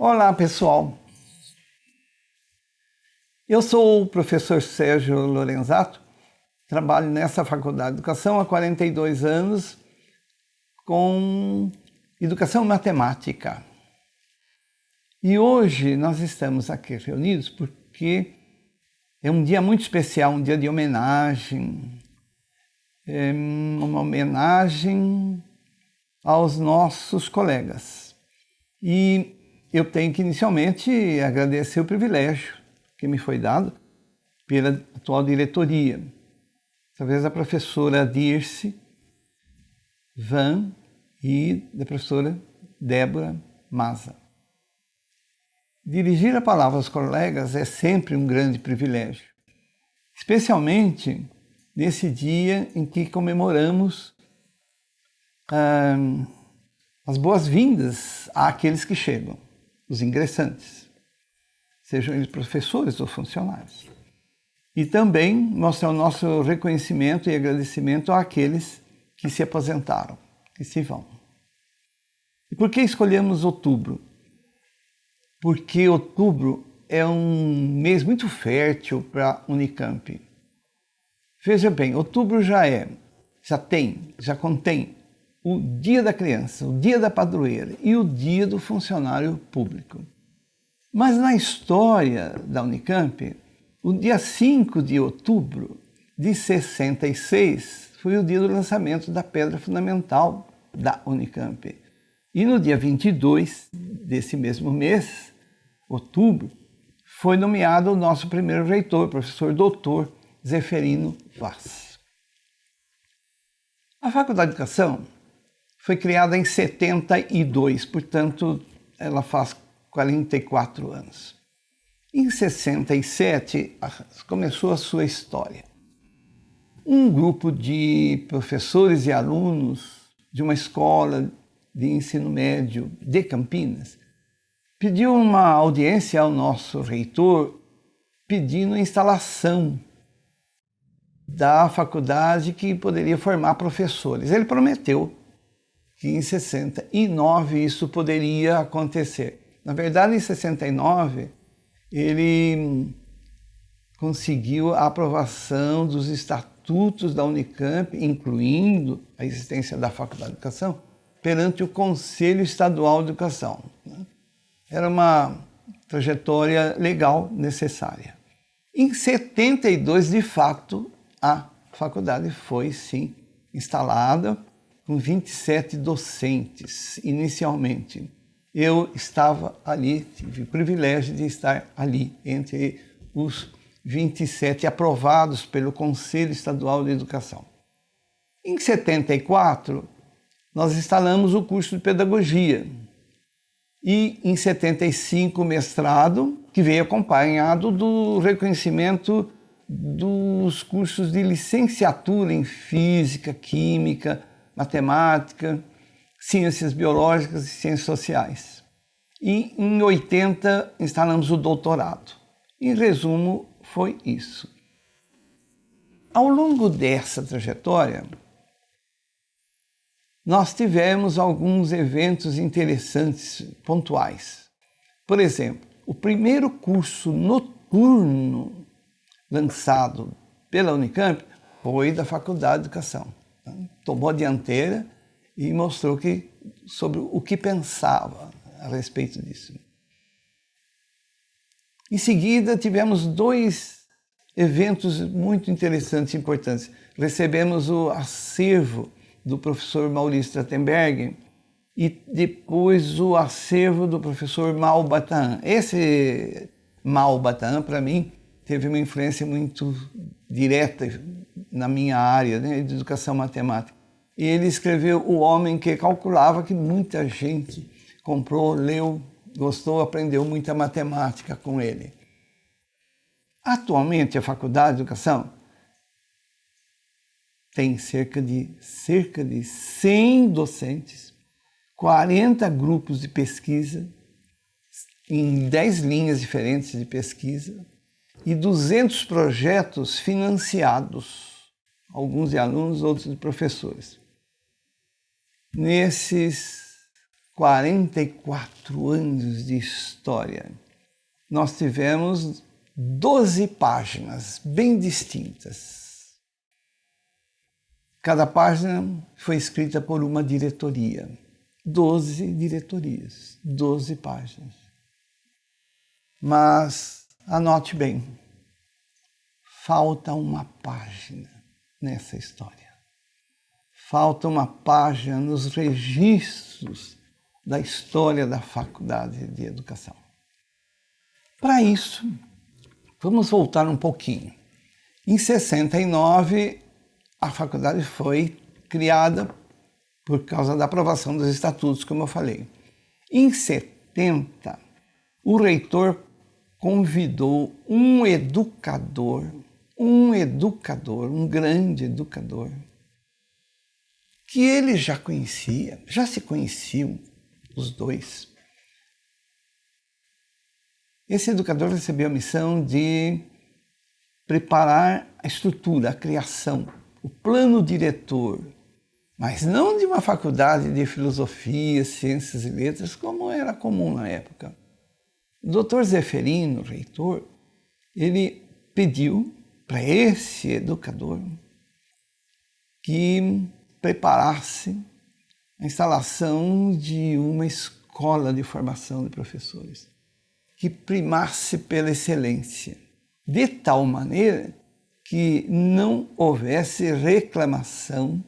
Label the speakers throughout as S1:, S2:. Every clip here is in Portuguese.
S1: Olá, pessoal. Eu sou o professor Sérgio Lorenzato, trabalho nessa Faculdade de Educação há 42 anos com educação matemática. E hoje nós estamos aqui reunidos porque é um dia muito especial, um dia de homenagem, uma homenagem aos nossos colegas. E eu tenho que inicialmente agradecer o privilégio que me foi dado pela atual diretoria, através da professora Dirce Van e da professora Débora Maza. Dirigir a palavra aos colegas é sempre um grande privilégio, especialmente nesse dia em que comemoramos as boas-vindas àqueles que chegam, os ingressantes, sejam eles professores ou funcionários. E também mostrar o nosso reconhecimento e agradecimento àqueles que se aposentaram, que se vão. E por que escolhemos outubro? Porque outubro é um mês muito fértil para a Unicamp. Veja bem, outubro já contém o Dia da Criança, o Dia da Padroeira e o Dia do Funcionário Público. Mas na história da Unicamp, o dia 5 de outubro de 66 foi o dia do lançamento da pedra fundamental da Unicamp. E no dia 22 desse mesmo mês, outubro, foi nomeado o nosso primeiro reitor, professor Dr. Zeferino Vaz. A Faculdade de Educação foi criada em 72, portanto, ela faz 44 anos. Em 67, começou a sua história. Um grupo de professores e alunos de uma escola de ensino médio de Campinas pediu uma audiência ao nosso reitor pedindo a instalação da faculdade que poderia formar professores. Ele prometeu que em 69 isso poderia acontecer. Na verdade, em 69, ele conseguiu a aprovação dos estatutos da Unicamp, incluindo a existência da Faculdade de Educação, perante o Conselho Estadual de Educação. Era uma trajetória legal necessária. Em 72, de fato, a faculdade foi, sim, instalada com 27 docentes, inicialmente. Eu estava ali, tive o privilégio de estar ali, entre os 27 aprovados pelo Conselho Estadual de Educação. Em 74, nós instalamos o curso de Pedagogia. E em 75, o mestrado, que veio acompanhado do reconhecimento dos cursos de licenciatura em Física, Química, Matemática, Ciências Biológicas e Ciências Sociais. E em 80 instalamos o doutorado. Em resumo, foi isso. Ao longo dessa trajetória, nós tivemos alguns eventos interessantes, pontuais. Por exemplo, o primeiro curso noturno lançado pela Unicamp foi da Faculdade de Educação. Tomou a dianteira e mostrou sobre o que pensava a respeito disso. Em seguida, tivemos dois eventos muito interessantes e importantes. Recebemos o acervo do professor Maurício Strattenberg e depois o acervo do professor Mal Batahan. Esse Mal Batahan, para mim, teve uma influência muito direta na minha área, né, de educação matemática. E ele escreveu O Homem que Calculava, que muita gente comprou, leu, gostou, aprendeu muita matemática com ele. Atualmente, a Faculdade de Educação tem cerca de 100 docentes, 40 grupos de pesquisa, em 10 linhas diferentes de pesquisa, e 200 projetos financiados, alguns de alunos, outros de professores. Nesses 44 anos de história, nós tivemos 12 páginas bem distintas. Cada página foi escrita por uma diretoria. 12 diretorias, 12 páginas. Mas, anote bem, falta uma página nessa história. Falta uma página nos registros da história da Faculdade de Educação. Para isso, vamos voltar um pouquinho. Em 69, a faculdade foi criada por causa da aprovação dos estatutos, como eu falei. Em 70, o reitor convidou um educador, um grande educador, que ele já conhecia, já se conheciam os dois. Esse educador recebeu a missão de preparar a estrutura, a criação, o plano diretor, mas não de uma faculdade de filosofia, ciências e letras, como era comum na época. O doutor Zeferino, reitor, ele pediu para esse educador que preparasse a instalação de uma escola de formação de professores, que primasse pela excelência, de tal maneira que não houvesse reclamação,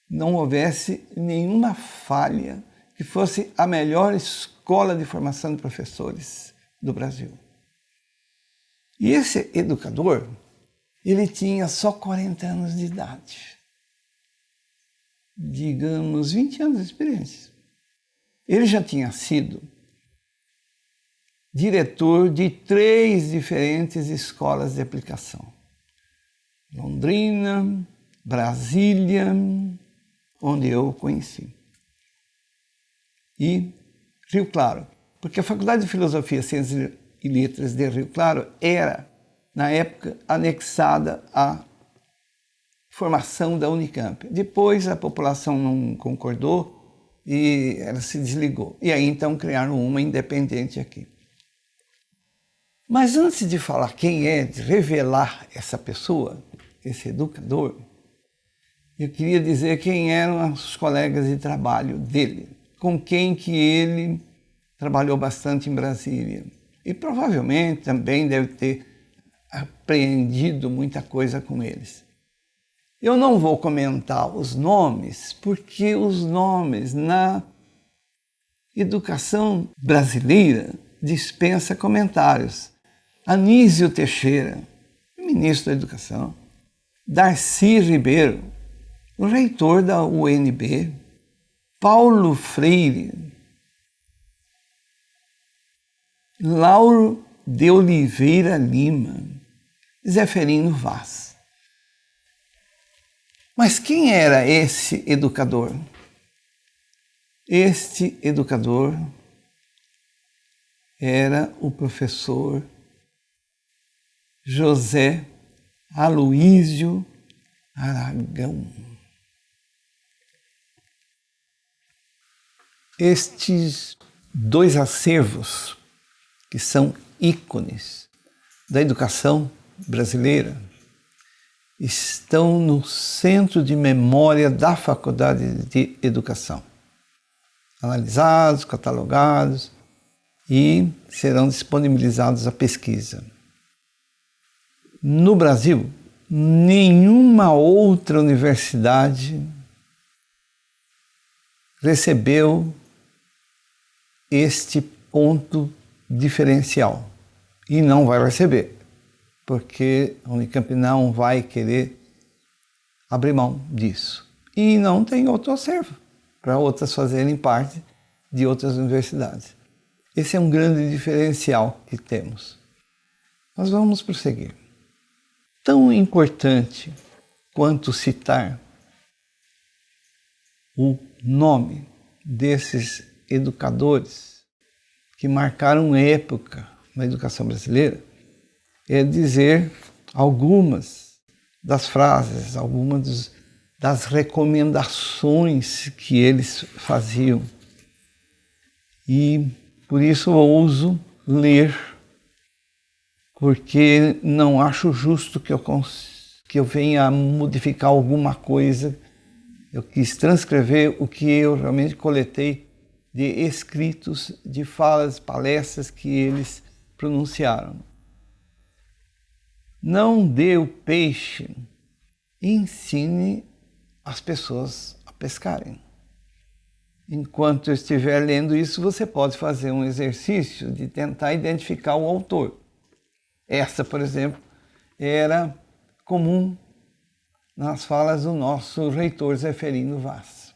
S1: não houvesse nenhuma falha, que fosse a melhor escola de formação de professores do Brasil. E esse educador, ele tinha só 40 anos de idade. Digamos, 20 anos de experiência. Ele já tinha sido diretor de 3 diferentes escolas de aplicação. Londrina, Brasília, onde eu o conheci. E Rio Claro, porque a Faculdade de Filosofia, Ciências e Letras de Rio Claro era, na época, anexada à formação da Unicamp. Depois a população não concordou e ela se desligou. E aí então criaram uma independente aqui. Mas antes de falar quem é, de revelar essa pessoa, esse educador, eu queria dizer quem eram os colegas de trabalho dele, com quem que ele trabalhou bastante em Brasília. E provavelmente também deve ter aprendido muita coisa com eles. Eu não vou comentar os nomes, porque os nomes na educação brasileira dispensa comentários. Anísio Teixeira, ministro da Educação. Darcy Ribeiro, o reitor da UNB. Paulo Freire. Lauro de Oliveira Lima. Zeferino Vaz. Mas quem era esse educador? Este educador era o professor José Aloísio Aragão. Estes 2 acervos, que são ícones da educação brasileira, estão no Centro de Memória da Faculdade de Educação, analisados, catalogados e serão disponibilizados à pesquisa. No Brasil, nenhuma outra universidade recebeu este ponto diferencial e não vai receber, porque a Unicamp não vai querer abrir mão disso. E não tem outro acervo para outras fazerem parte de outras universidades. Esse é um grande diferencial que temos. Nós vamos prosseguir. Tão importante quanto citar o nome desses educadores que marcaram época na educação brasileira é dizer algumas das frases, algumas das recomendações que eles faziam E por isso eu ouso ler, porque não acho justo que eu venha a modificar alguma coisa. Eu quis transcrever o que eu realmente coletei de escritos, de falas, palestras que eles pronunciaram. Não dê o peixe, ensine as pessoas a pescarem. Enquanto eu estiver lendo isso, você pode fazer um exercício de tentar identificar o autor. Essa, por exemplo, era comum nas falas do nosso reitor Zeferino Vaz.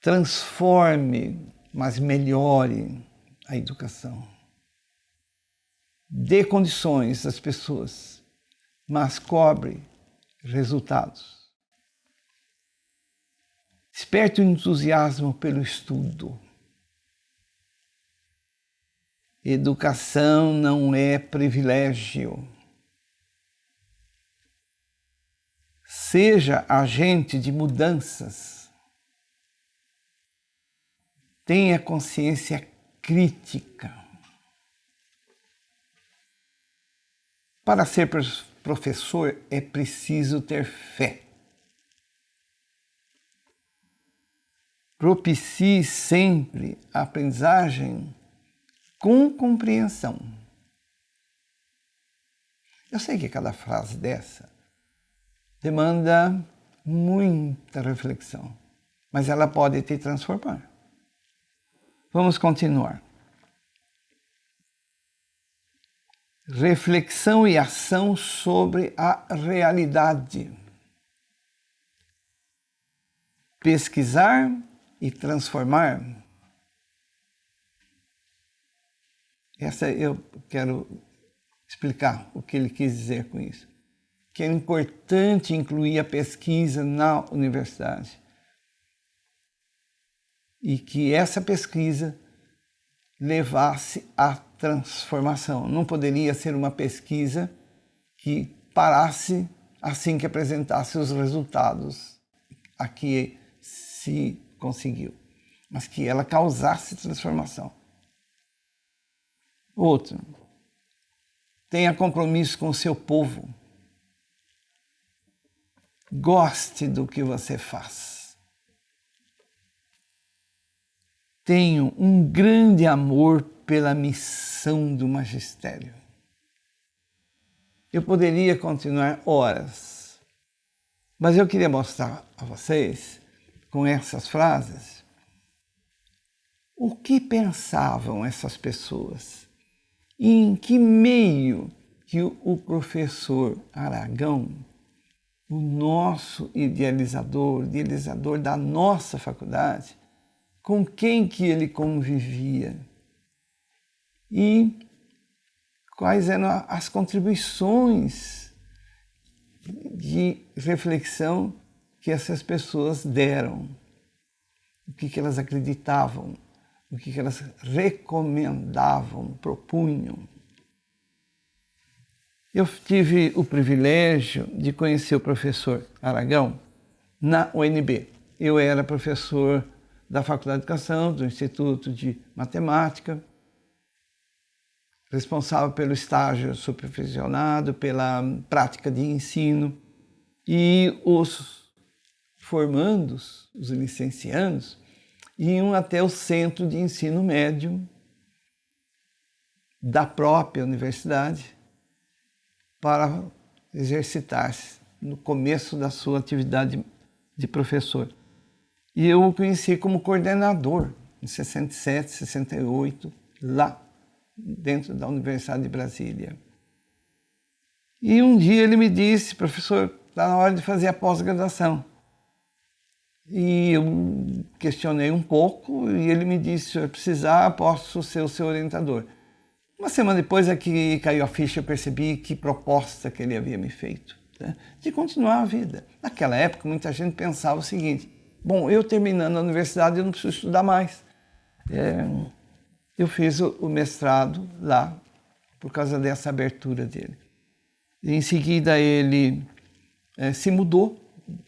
S1: Transforme, mas melhore a educação. Dê condições às pessoas, mas cobre resultados. Desperte o entusiasmo pelo estudo. Educação não é privilégio. Seja agente de mudanças. Tenha consciência crítica. Para ser professor é preciso ter fé. Propicie sempre a aprendizagem com compreensão. Eu sei que cada frase dessa demanda muita reflexão, mas ela pode te transformar. Vamos continuar. Reflexão e ação sobre a realidade. Pesquisar e transformar. Essa eu quero explicar o que ele quis dizer com isso. Que é importante incluir a pesquisa na universidade. E que essa pesquisa levasse à transformação. Não poderia ser uma pesquisa que parasse assim que apresentasse os resultados a que se conseguiu, mas que ela causasse transformação. Outro, tenha compromisso com o seu povo. Goste do que você faz. Tenho um grande amor pela missão do magistério. Eu poderia continuar horas, mas eu queria mostrar a vocês, com essas frases, o que pensavam essas pessoas e em que meio que o professor Aragão, o nosso idealizador da nossa faculdade, com quem que ele convivia e quais eram as contribuições de reflexão que essas pessoas deram, o que elas acreditavam, o que elas recomendavam, propunham. Eu tive o privilégio de conhecer o professor Aragão na UNB. Eu era professor da Faculdade de Educação, do Instituto de Matemática, responsável pelo estágio supervisionado, pela prática de ensino, e os formandos, os licenciandos, iam até o centro de ensino médio da própria universidade para exercitar-se no começo da sua atividade de professor. E eu o conheci como coordenador em 67, 68, lá dentro da Universidade de Brasília. E um dia ele me disse: professor, está na hora de fazer a pós-graduação. E eu questionei um pouco e ele me disse: se eu precisar, posso ser o seu orientador. Uma semana depois é que caiu a ficha, eu percebi que proposta que ele havia me feito, né? De continuar a vida. Naquela época, muita gente pensava o seguinte: bom, eu terminando a universidade, eu não preciso estudar mais. Eu fiz o mestrado lá, por causa dessa abertura dele. E em seguida, ele se mudou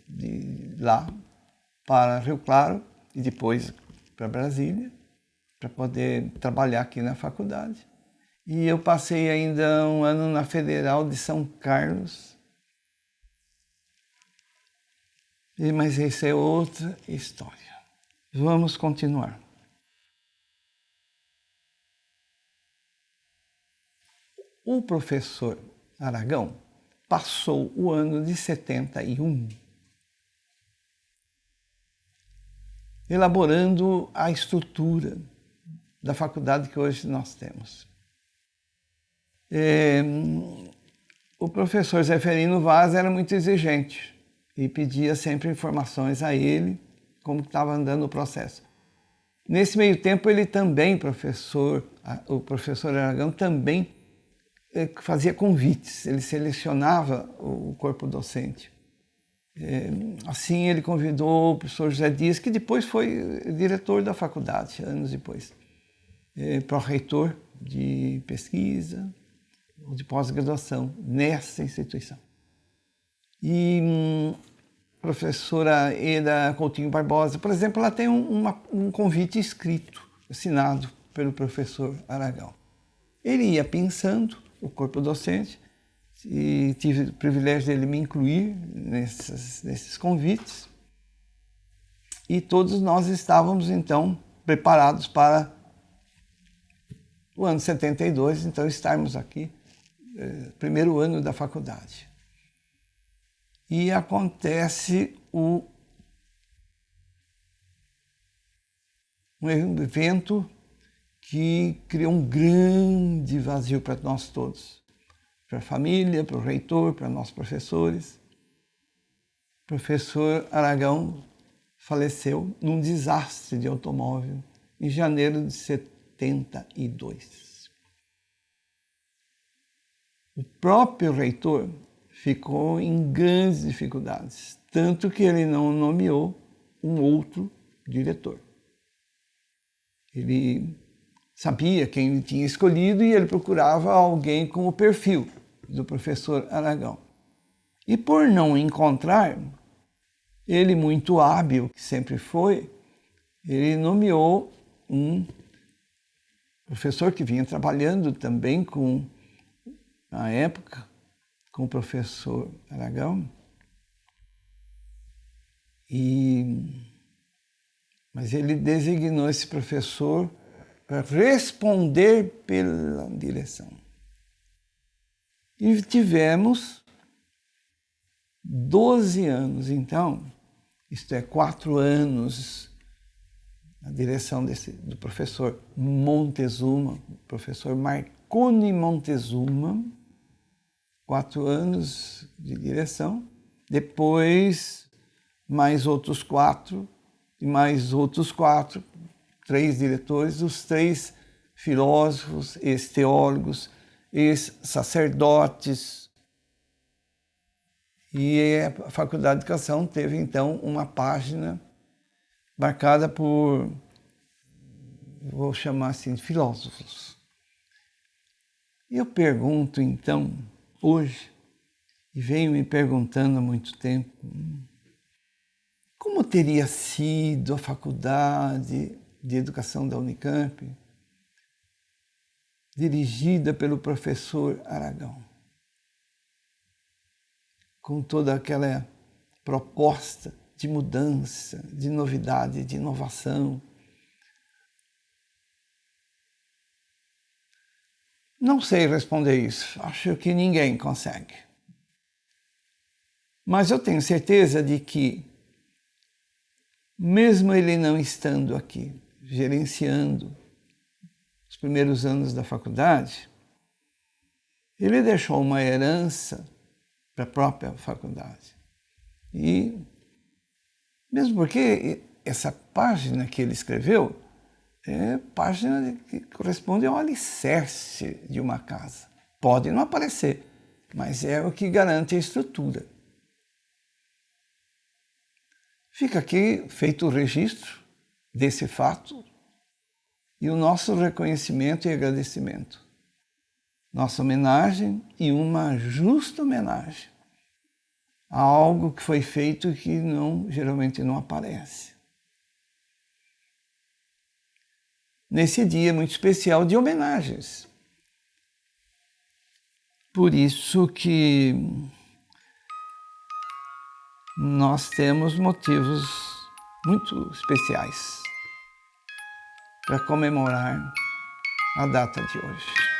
S1: de lá para Rio Claro e depois para Brasília. para poder trabalhar aqui na faculdade. E eu passei ainda um ano na Federal de São Carlos. Mas essa é outra história. Vamos continuar. O professor Aragão passou o ano de 71 elaborando a estrutura da faculdade que hoje nós temos. O professor Zeferino Vaz era muito exigente e pedia sempre informações a ele, como estava andando o processo. Nesse meio tempo, ele também, o professor Aragão, também fazia convites, ele selecionava o corpo docente. Assim, ele convidou o professor José Dias, que depois foi diretor da faculdade, anos depois, pró-reitor de pesquisa, de pós-graduação nessa instituição. E a professora Eda Coutinho Barbosa, por exemplo, ela tem um convite escrito, assinado pelo professor Aragão. Ele ia pensando o corpo docente, e tive o privilégio dele me incluir nesses convites. E todos nós estávamos, então, preparados para o ano 72, então estarmos aqui, primeiro ano da faculdade. E acontece um evento que criou um grande vazio para nós todos. Para a família, para o reitor, para nós professores. O professor Aragão faleceu num desastre de automóvel em janeiro de 72. O próprio reitor ficou em grandes dificuldades, tanto que ele não nomeou um outro diretor. Ele sabia quem ele tinha escolhido e ele procurava alguém com o perfil do professor Aragão. E por não encontrar, ele, muito hábil, que sempre foi, ele nomeou um professor que vinha trabalhando também na época, com o professor Aragão. Mas ele designou esse professor para responder pela direção. E tivemos 12 anos, então, isto é, 4 anos na direção do professor Montezuma, professor Marconi Montezuma, 4 anos de direção, depois mais outros 4, e mais outros 4, 3 diretores, os 3 filósofos, ex-teólogos, ex-sacerdotes. E a Faculdade de Educação teve, então, uma página marcada por, vou chamar assim, filósofos. E eu pergunto, então, hoje, e venho me perguntando há muito tempo, como teria sido a Faculdade de Educação da Unicamp, dirigida pelo professor Aragão, com toda aquela proposta de mudança, de novidade, de inovação. Não sei responder isso, acho que ninguém consegue. Mas eu tenho certeza de que, mesmo ele não estando aqui, gerenciando os primeiros anos da faculdade, ele deixou uma herança para a própria faculdade. E, mesmo porque essa página que ele escreveu é página que corresponde a um alicerce de uma casa. Pode não aparecer, mas é o que garante a estrutura. Fica aqui feito o registro desse fato e o nosso reconhecimento e agradecimento. Nossa homenagem e uma justa homenagem a algo que foi feito e que geralmente não aparece. nesse dia muito especial de homenagens. Por isso que nós temos motivos muito especiais para comemorar a data de hoje.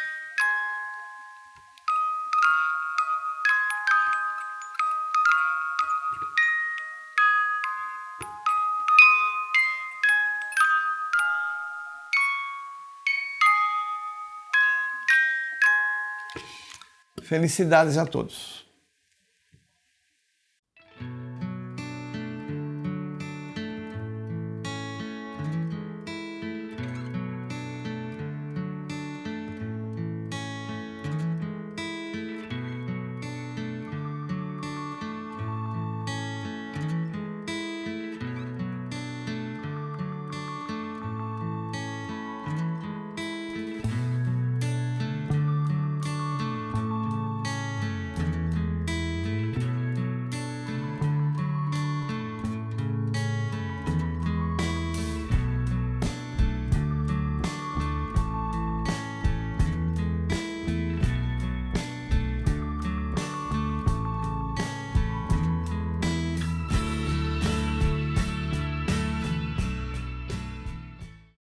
S1: Felicidades a todos.